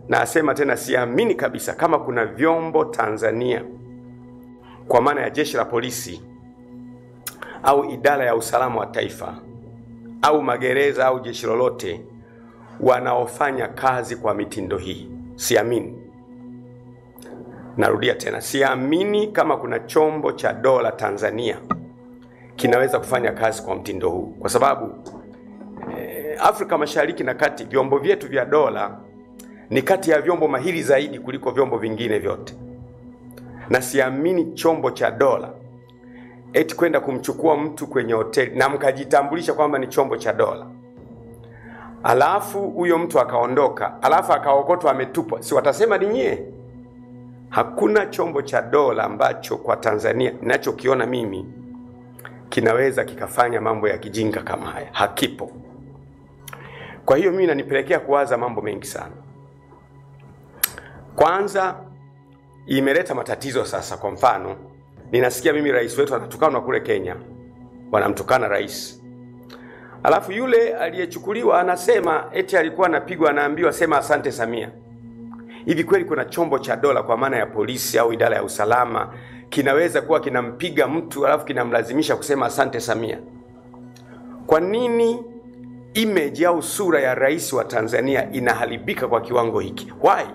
Na asema tena, siamini kabisa kama kuna vyombo Tanzania, kwa maana ya jeshi la polisi au idara ya usalama wa taifa au magereza au jeshi lolote, wanaofanya kazi kwa mitindo hii. Siamini. Narudia tena, siamini kama kuna chombo cha dola Tanzania kinaweza kufanya kazi kwa mtindo huu, kwa sababu Afrika Mashariki na Kati, vyombo vyetu vya dola ni kati ya vyombo mahiri zaidi kuliko vyombo vingine vyote. Na siamini chombo cha dola eti kwenda kumchukua mtu kwenye hoteli na mkajitambulisha kwamba ni chombo cha dola, alafu huyo mtu akaondoka, alafu akaokotwa ametupwa, si watasema ni nyie? Hakuna chombo cha dola ambacho kwa Tanzania ninachokiona mimi kinaweza kikafanya mambo ya kijinga kama haya. Hakipo. Kwa hiyo mimi inanipelekea kuwaza mambo mengi sana. Kwanza, imeleta matatizo sasa. Kwa mfano, ninasikia mimi rais wetu anatukanwa kule Kenya, wanamtukana rais. Alafu yule aliyechukuliwa anasema eti alikuwa anapigwa, anaambiwa sema asante Samia. Hivi kweli kuna chombo cha dola kwa maana ya polisi au idara ya usalama kinaweza kuwa kinampiga mtu alafu kinamlazimisha kusema asante Samia? Kwa nini image au sura ya rais wa Tanzania inaharibika kwa kiwango hiki? Why?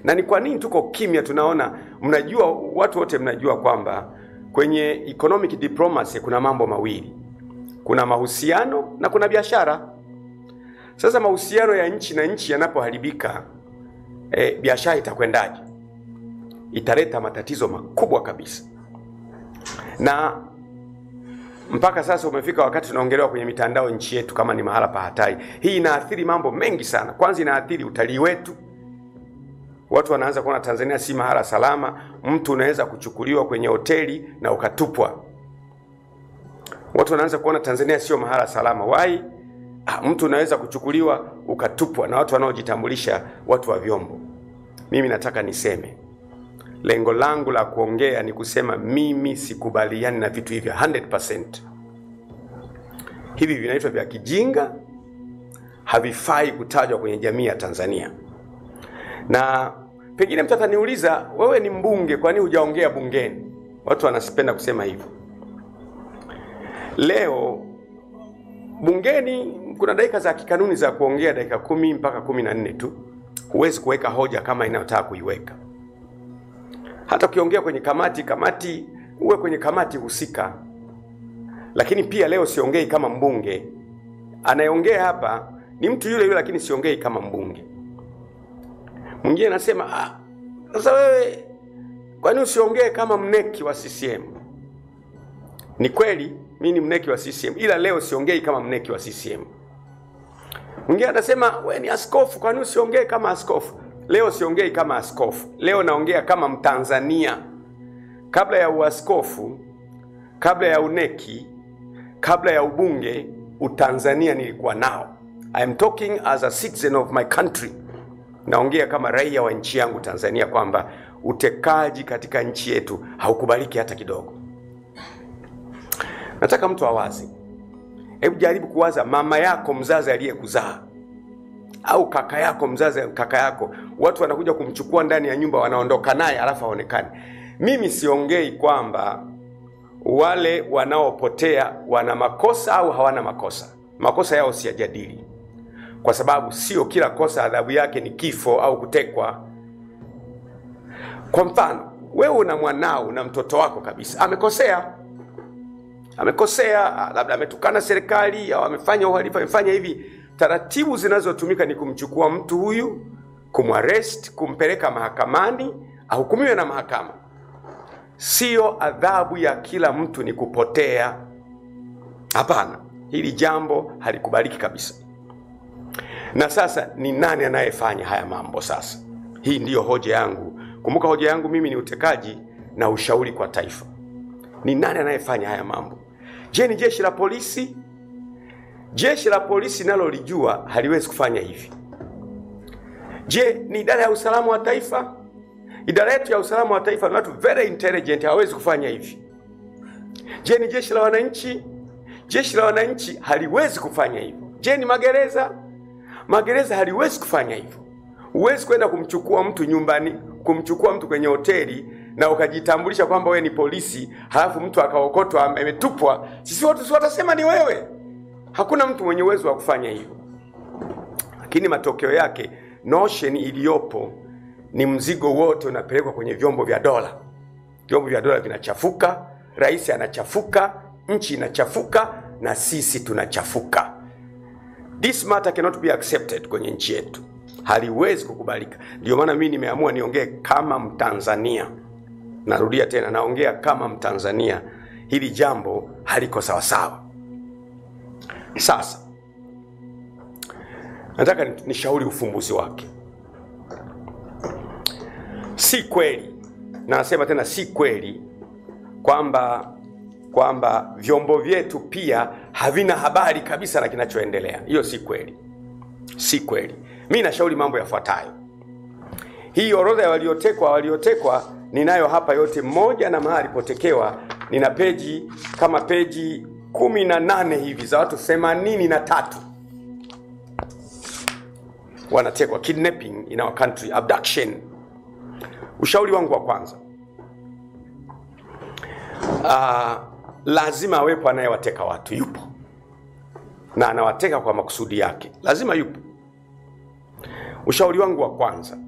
Na ni kwa nini tuko kimya? Tunaona, mnajua, watu wote mnajua kwamba kwenye economic diplomacy kuna mambo mawili. Kuna mahusiano na kuna biashara. Sasa mahusiano ya nchi na nchi yanapoharibika, biashara itakwendaje? Italeta matatizo makubwa kabisa. Na mpaka sasa umefika wakati tunaongelewa kwenye mitandao nchi yetu kama ni mahala pa hatari. Hii inaathiri mambo mengi sana. Kwanza inaathiri utalii wetu. Watu wanaanza kuona Tanzania si mahala salama. Mtu unaweza kuchukuliwa kwenye hoteli na ukatupwa. Watu wanaanza kuona Tanzania sio mahala salama. Why? Mtu unaweza kuchukuliwa ukatupwa na watu wanaojitambulisha watu wa vyombo. Mimi nataka niseme, lengo langu la kuongea ni kusema mimi sikubaliani na vitu hivyo 100%. Hivi vinaitwa vya kijinga, havifai kutajwa kwenye jamii ya Tanzania. Na pengine mtu ataniuliza, wewe ni mbunge, kwa nini hujaongea bungeni? Watu wanasipenda kusema hivyo. Leo bungeni kuna dakika za kikanuni za kuongea, dakika 10 mpaka 14 tu. Huwezi kuweka hoja kama inayotaka kuiweka. Hata ukiongea kwenye kamati, uwe kwenye kamati husika. Lakini pia leo siongei kama mbunge. Anayeongea hapa ni mtu yule yule, lakini siongei kama mbunge. Mwingine anasema, sasa wewe kwa nini usiongee kama mneki wa CCM? Ni kweli mimi ni mneki wa CCM, ila leo siongei kama mneki wa CCM. Mwingine anasema, wewe ni askofu, kwa nini usiongee kama askofu? Leo siongei kama askofu. Leo naongea kama Mtanzania. Kabla ya uaskofu, kabla ya uneki, kabla ya ubunge, utanzania nilikuwa nao. I am talking as a citizen of my country. Naongea kama raia wa nchi yangu Tanzania, kwamba utekaji katika nchi yetu haukubaliki hata kidogo. Nataka mtu awazi. Hebu jaribu kuwaza mama yako mzazi aliyekuzaa, au kaka yako mzazi, kaka yako, watu wanakuja kumchukua ndani ya nyumba, wanaondoka naye alafu haonekani. Mimi siongei kwamba wale wanaopotea wana makosa au hawana makosa. Makosa yao siyajadili, kwa sababu sio kila kosa adhabu yake ni kifo au kutekwa. Kwa mfano, wewe una mwanao na mtoto wako kabisa amekosea, labda ametukana serikali au amefanya uhalifu, amefanya hivi. Taratibu zinazotumika ni kumchukua mtu huyu, kumarrest, kumpeleka mahakamani, ahukumiwe na mahakama. Sio adhabu ya kila mtu ni kupotea. Hapana, hili jambo halikubaliki kabisa. Na sasa ni nani anayefanya haya mambo sasa? Hii ndiyo hoja yangu. Kumbuka hoja yangu mimi ni utekaji na ushauri kwa taifa. Ni nani anayefanya haya mambo? Je, ni jeshi la polisi? Jeshi la polisi nalo lijua haliwezi kufanya hivi. Je, ni idara ya usalama wa taifa? Idara yetu ya usalama wa taifa ni watu very intelligent, hawezi kufanya hivi. Je, ni jeshi la wananchi? Jeshi la wananchi haliwezi kufanya hivyo. Je, ni magereza? Magereza haliwezi kufanya hivyo. Huwezi kwenda kumchukua mtu nyumbani, kumchukua mtu kwenye hoteli na ukajitambulisha kwamba wewe ni polisi, halafu mtu akaokotwa ametupwa. Sisi wote watasema ni wewe. Hakuna mtu mwenye uwezo wa kufanya hivyo. Lakini matokeo yake, notion iliyopo ni mzigo wote unapelekwa kwenye vyombo vya dola. Vyombo vya dola vinachafuka, rais anachafuka, nchi inachafuka, na sisi tunachafuka. This matter cannot be accepted kwenye nchi yetu. Haliwezi kukubalika. Ndio maana mimi nimeamua niongee kama Mtanzania. Narudia tena, naongea kama Mtanzania. Hili jambo haliko sawa sawa. Sasa nataka nishauri ufumbuzi wake. Si kweli, na nasema tena si kweli kwamba vyombo vyetu pia havina habari kabisa na kinachoendelea. Hiyo si kweli. Si kweli. Mimi nashauri mambo yafuatayo. Hii orodha ya waliotekwa ninayo hapa yote, mmoja na mahali potekewa. Nina peji kama peji 18 hivi za watu 83 wanatekwa, kidnapping in our country, abduction. Ushauri wangu wa kwanza, lazima awepo anayewateka watu. Yupo, na anawateka kwa makusudi yake. Lazima yupo. Ushauri wangu wa kwanza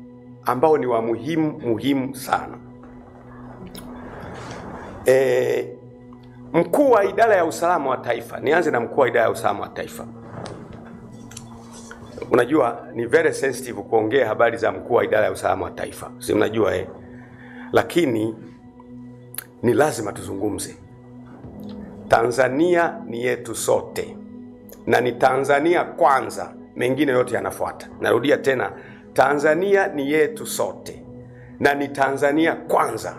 ambao ni wa muhimu sana. Mkuu wa idara ya usalama wa taifa. Nianze na mkuu wa idara ya usalama wa taifa. Unajua ni very sensitive kuongea habari za mkuu wa idara ya usalama wa taifa. Si mnajua Lakini ni lazima tuzungumze. Tanzania ni yetu sote. Na ni Tanzania kwanza, mengine yote yanafuata. Narudia tena, Tanzania ni yetu sote. Na ni Tanzania kwanza,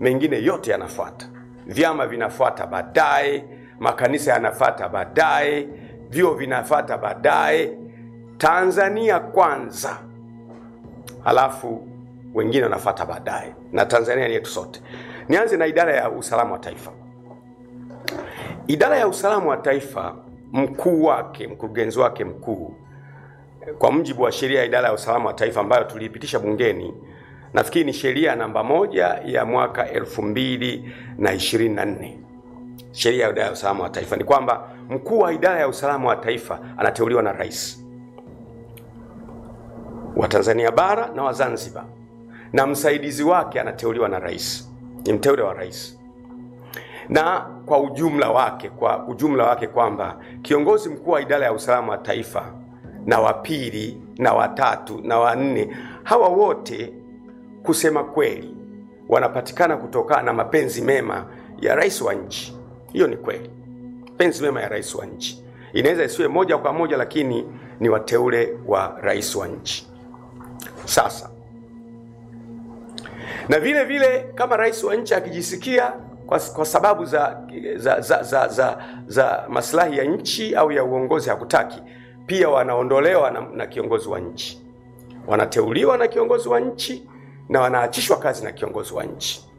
mengine yote yanafuata. Vyama vinafuata baadaye, makanisa yanafuata baadaye, vyuo vinafuata baadaye. Tanzania kwanza, halafu wengine wanafuata baadaye. Na Tanzania ni yetu sote. Nianze na idara ya usalama wa taifa. Idara ya usalama wa taifa, mkuu wake, mkurugenzi wake mkuu, kwa mujibu wa sheria ya idara ya usalama wa taifa ambayo tuliipitisha bungeni, nafikiri ni sheria namba 1 ya mwaka 2024. Sheria ya idara ya usalama wa taifa ni kwamba mkuu wa idara ya usalama wa taifa anateuliwa na rais wa Tanzania bara na wa Zanzibar, na msaidizi wake anateuliwa na rais, ni mteule wa rais. Na kwa ujumla wake kwamba kiongozi mkuu wa idara ya usalama wa taifa na wa pili na wa tatu na wa nne, hawa wote kusema kweli wanapatikana kutokana na mapenzi mema ya rais wa nchi. Hiyo ni kweli. Mapenzi mema ya rais wa nchi. Inaweza isiwe moja kwa moja, lakini ni wateule wa rais wa nchi. Sasa, na vile vile kama rais wa nchi akijisikia kwa sababu za maslahi ya nchi au ya uongozi hakutaki, pia wanaondolewa na kiongozi wa nchi. Wanateuliwa na kiongozi wa nchi na wanaachishwa kazi na kiongozi wa nchi.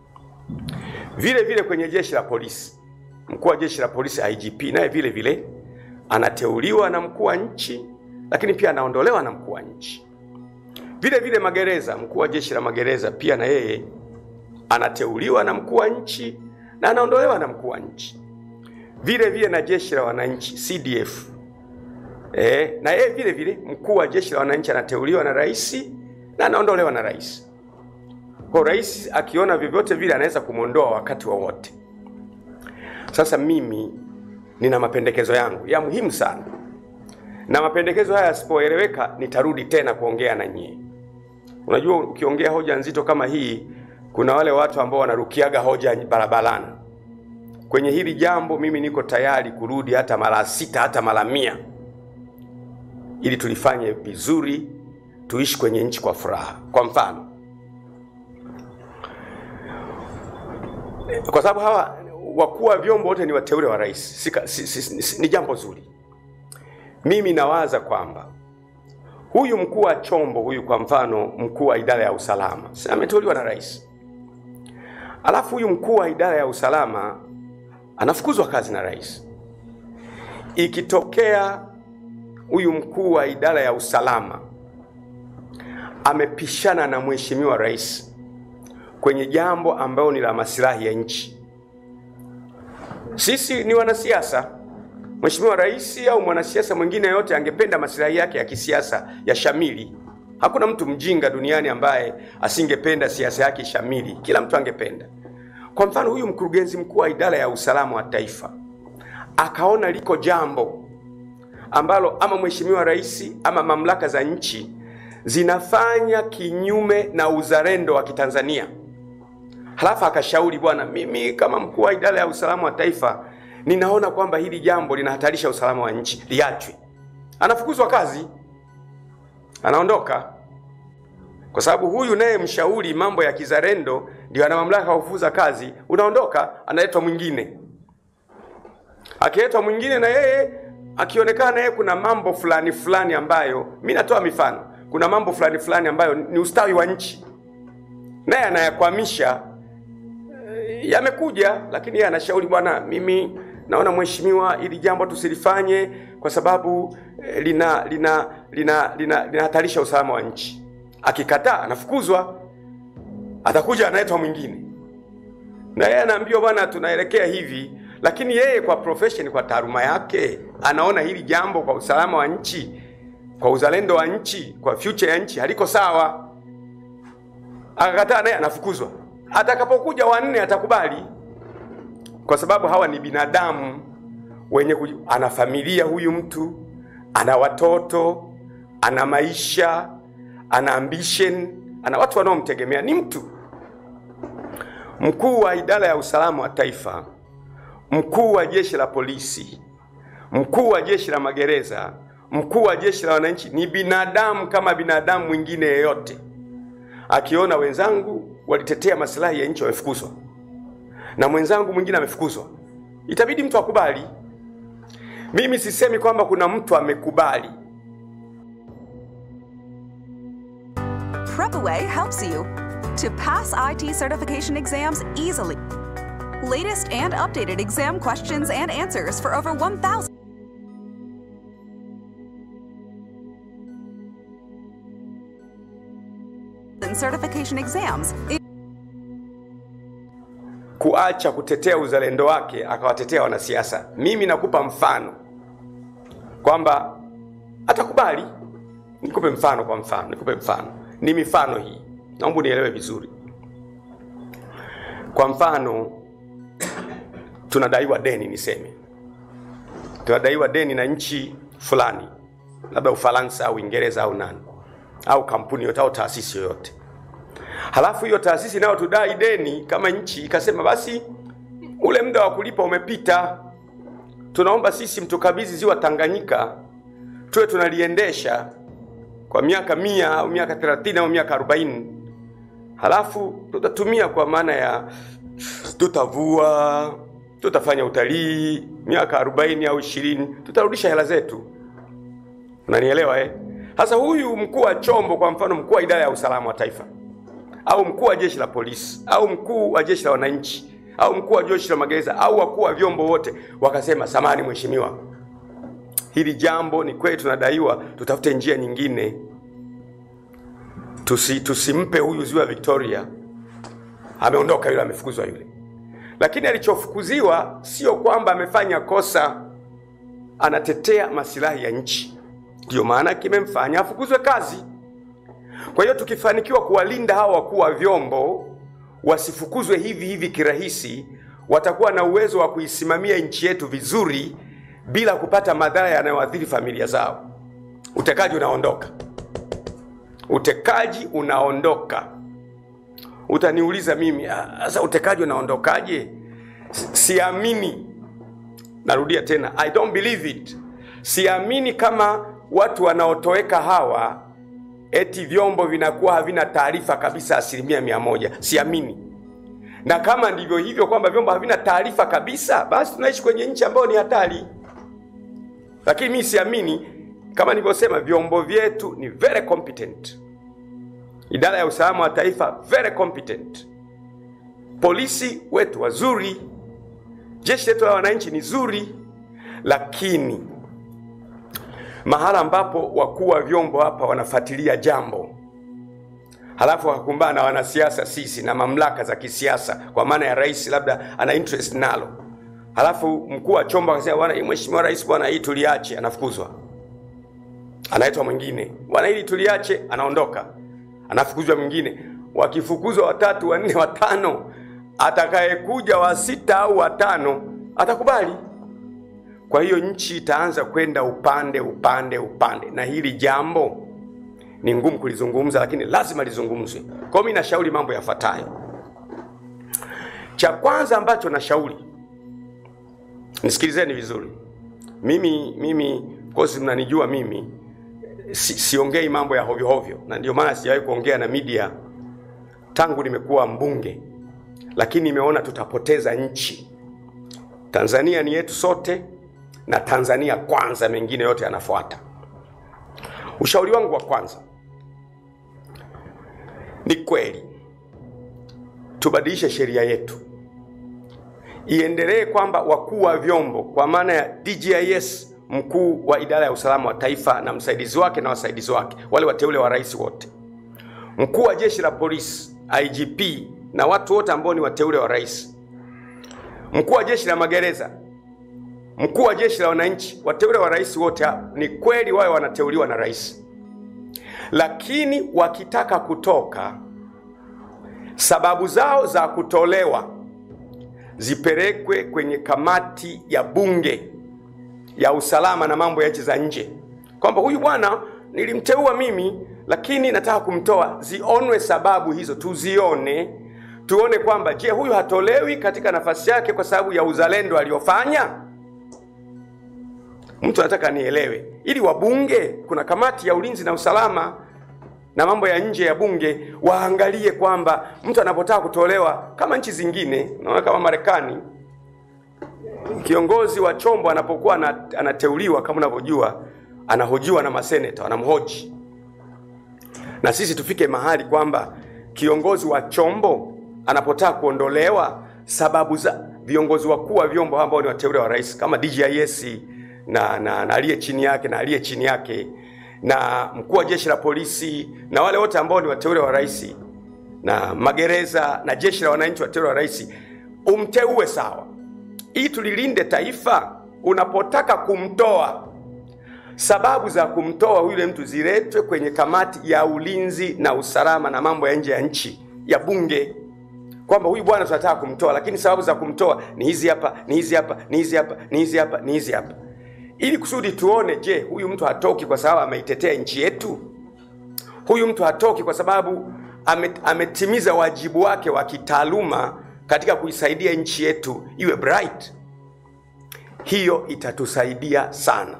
Vile vile kwenye jeshi la polisi, mkuu wa jeshi la polisi IGP naye vile vile anateuliwa na mkuu wa nchi, lakini pia anaondolewa na mkuu wa nchi. Vile vile magereza, mkuu wa jeshi la magereza pia na yeye anateuliwa na mkuu wa nchi na anaondolewa na mkuu wa nchi. Vile vile na jeshi la wananchi CDF, na yeye vile vile mkuu wa jeshi la wananchi anateuliwa na rais na anaondolewa na rais. Kwa rais akiona vyovyote vile anaweza kumuondoa wakati wowote. Sasa mimi nina mapendekezo yangu ya muhimu sana, na mapendekezo haya yasipoeleweka nitarudi tena kuongea na nyie. Unajua ukiongea hoja nzito kama hii, kuna wale watu ambao wanarukiaga hoja barabarani. Kwenye hili jambo mimi niko tayari kurudi hata mara 6 hata mara 100, ili tulifanye vizuri, tuishi kwenye nchi kwa furaha. Kwa mfano, kwa sababu hawa wakuu wa vyombo wote ni wateule wa rais, ni jambo zuri. Mimi nawaza kwamba huyu mkuu wa chombo huyu, kwa mfano mkuu wa idara ya usalama, ameteuliwa na rais. Alafu huyu mkuu wa idara ya usalama anafukuzwa kazi na rais. Ikitokea huyu mkuu wa idara ya usalama amepishana na mheshimiwa rais kwenye jambo ambalo ni la maslahi ya nchi. Sisi ni wanasiasa. Mheshimiwa rais au mwanasiasa mwingine yote angependa maslahi yake ya kisiasa ya shamili. Hakuna mtu mjinga duniani ambaye asingependa siasa yake shamili. Kila mtu angependa. Kwa mfano, huyu mkurugenzi mkuu wa idara ya usalama wa taifa akaona liko jambo ambalo ama mheshimiwa rais ama mamlaka za nchi zinafanya kinyume na uzalendo wa Kitanzania. Halafu akashauri, bwana, mimi kama mkuu wa idara ya usalama wa taifa ninaona kwamba hili jambo linahatarisha usalama wa nchi, liachwe. Anafukuzwa kazi, anaondoka. Kwa sababu huyu naye mshauri mambo ya kizalendo ndio ana mamlaka ya kufukuza kazi, unaondoka, analetwa mwingine. Akiletwa mwingine na yeye akionekana yeye kuna mambo fulani fulani ambayo, mimi natoa mifano, kuna mambo fulani fulani ambayo ni ustawi wa nchi, naye anayakwamisha, yamekuja, lakini yeye anashauri, bwana, mimi naona mheshimiwa ili jambo tusilifanye kwa sababu linahatarisha usalama wa nchi. Akikataa anafukuzwa, atakuja analetwa mwingine. Na yeye anaambiwa, bwana, tunaelekea hivi, lakini yeye kwa profession, kwa taaluma yake, anaona hili jambo kwa usalama wa nchi, kwa uzalendo wa nchi, kwa future ya nchi haliko sawa. Akakataa, naye anafukuzwa. Atakapokuja wanne atakubali, kwa sababu hawa ni binadamu wenye ana familia, huyu mtu ana watoto, ana maisha, ana ambition, ana watu wanaomtegemea, ni mtu. Mkuu wa idara ya usalama wa taifa, mkuu wa jeshi la polisi, mkuu wa jeshi la magereza, mkuu wa jeshi la wananchi ni binadamu kama binadamu mwingine yeyote. Akiona wenzangu walitetea maslahi ya nchi wamefukuzwa na mwenzangu mwingine amefukuzwa, itabidi mtu akubali. Mimi sisemi kwamba kuna mtu amekubali. Prepaway helps you to pass IT certification exams easily. Latest and updated exam questions and answers for over 1,000 certification exams. Kuacha kutetea uzalendo wake akawatetea wanasiasa. Mimi nakupa mfano kwamba atakubali. Nikupe mfano kwa mfano, nikupe mfano. Ni mifano hii, naomba nielewe vizuri. Kwa mfano, tunadaiwa deni, niseme tunadaiwa deni na nchi fulani, labda Ufaransa au Uingereza au nani, au kampuni yoyote au taasisi yoyote. Halafu hiyo taasisi nayo tudai deni kama nchi, ikasema basi ule muda wa kulipa umepita, tunaomba sisi mtukabidhi ziwa Tanganyika tuwe tunaliendesha kwa miaka 100 au miaka 30 au miaka 40. Halafu tutatumia kwa maana ya tutavua, tutafanya utalii miaka 40 au 20, tutarudisha hela zetu. Unanielewa eh? Sasa huyu mkuu wa chombo, kwa mfano mkuu wa idara ya usalama wa taifa, au mkuu wa jeshi la polisi, au mkuu wa jeshi la wananchi, au mkuu wa jeshi la magereza, au wakuu wa vyombo wote, wakasema, samahani mheshimiwa, hili jambo ni kweli tunadaiwa, tutafute njia nyingine, tusimpe huyu ziwa Victoria. Ameondoka yule, amefukuzwa yule. Lakini alichofukuziwa sio kwamba amefanya kosa, anatetea maslahi ya nchi, ndio maana kimemfanya afukuzwe kazi. Kwa hiyo tukifanikiwa kuwalinda hawa wakuu wa vyombo wasifukuzwe hivi hivi kirahisi, watakuwa na uwezo wa kuisimamia nchi yetu vizuri bila kupata madhara yanayoathiri familia zao. Utekaji unaondoka. Utekaji unaondoka. Utaniuliza mimi, sasa utekaji unaondokaje? Siamini. Narudia tena, I don't believe it. Siamini kama watu wanaotoweka hawa eti vyombo vinakuwa havina taarifa kabisa 100%. Siamini. Na kama ndivyo hivyo kwamba vyombo havina taarifa kabisa, basi tunaishi kwenye nchi ambayo ni hatari. Lakini mimi siamini. Kama nilivyosema, vyombo vyetu ni very competent. Idara ya usalama wa taifa very competent. Polisi wetu wazuri. Jeshi letu la wananchi ni zuri. Lakini mahala ambapo wakuu wa vyombo hapa wanafuatilia jambo, halafu wakakumbana na wanasiasa sisi na mamlaka za kisiasa, kwa maana ya rais labda ana interest nalo, halafu mkuu wa chombo akasema bwana, mheshimiwa rais, bwana hii tuliache, anafukuzwa. Anaitwa mwingine, bwana hili tuliache, anaondoka, anafukuzwa mwingine. Wakifukuzwa 3, 4, 5, atakayekuja wa 6 au wa 5 atakubali. Kwa hiyo nchi itaanza kwenda upande, na hili jambo ni ngumu kulizungumza, lakini lazima lizungumzwe. Kwa mimi nashauri mambo yafuatayo. Cha kwanza ambacho nashauri, nisikilizeni vizuri. Mimi kosi mnanijua mimi siongei mambo ya hovyo hovyo, na ndio maana sijawahi kuongea na media tangu nimekuwa mbunge. Lakini nimeona tutapoteza nchi. Tanzania ni yetu sote, na Tanzania kwanza, mengine yote yanafuata. Ushauri wangu wa kwanza, ni kweli tubadilishe sheria yetu, iendelee kwamba wakuu wa vyombo, kwa maana ya DGIS, mkuu wa idara ya usalama wa taifa na msaidizi wake na wasaidizi wake, wale wateule wa rais wote, mkuu wa jeshi la polisi IGP na watu wote ambao ni wateule wa rais, mkuu wa jeshi la magereza, mkuu wa jeshi la wananchi, wateule wa rais wote, ni kweli wao wanateuliwa na rais. Lakini wakitaka kutoka, sababu zao za kutolewa zipelekwe kwenye kamati ya bunge ya usalama na mambo ya nchi za nje, kwamba huyu bwana nilimteua mimi, lakini nataka kumtoa. Zionwe sababu hizo, tuone kwamba je, huyu hatolewi katika nafasi yake kwa sababu ya uzalendo aliofanya. Mtu anataka nielewe, ili wabunge, kuna kamati ya ulinzi na usalama na mambo ya nje ya bunge, waangalie kwamba mtu anapotaka kutolewa, kama nchi zingine, naona kama Marekani, kiongozi wa chombo anapokuwa anateuliwa, kama unavyojua, anahojiwa na maseneta, wanamhoji. Na sisi tufike mahali kwamba kiongozi wa chombo anapotaka kuondolewa, sababu za viongozi wakuu wa vyombo ambao ni wateule wa rais, kama DGIS na aliye chini yake na aliye chini yake, na mkuu wa jeshi la polisi na wale wote ambao ni wateule wa rais, na magereza na jeshi la wananchi wateule wa rais, umteue sawa, ili tulilinde taifa. Unapotaka kumtoa, sababu za kumtoa yule mtu ziletwe kwenye kamati ya ulinzi na usalama na mambo ya nje ya nchi ya bunge, kwamba huyu bwana tunataka kumtoa, lakini sababu za kumtoa ni hizi hapa, ni hizi hapa, ni hizi hapa, ni hizi hapa, ni hizi hapa, ili kusudi tuone, je, huyu mtu hatoki kwa sababu ameitetea nchi yetu? Huyu mtu hatoki kwa sababu ametimiza wajibu wake wa kitaaluma katika kuisaidia nchi yetu iwe bright? Hiyo itatusaidia sana.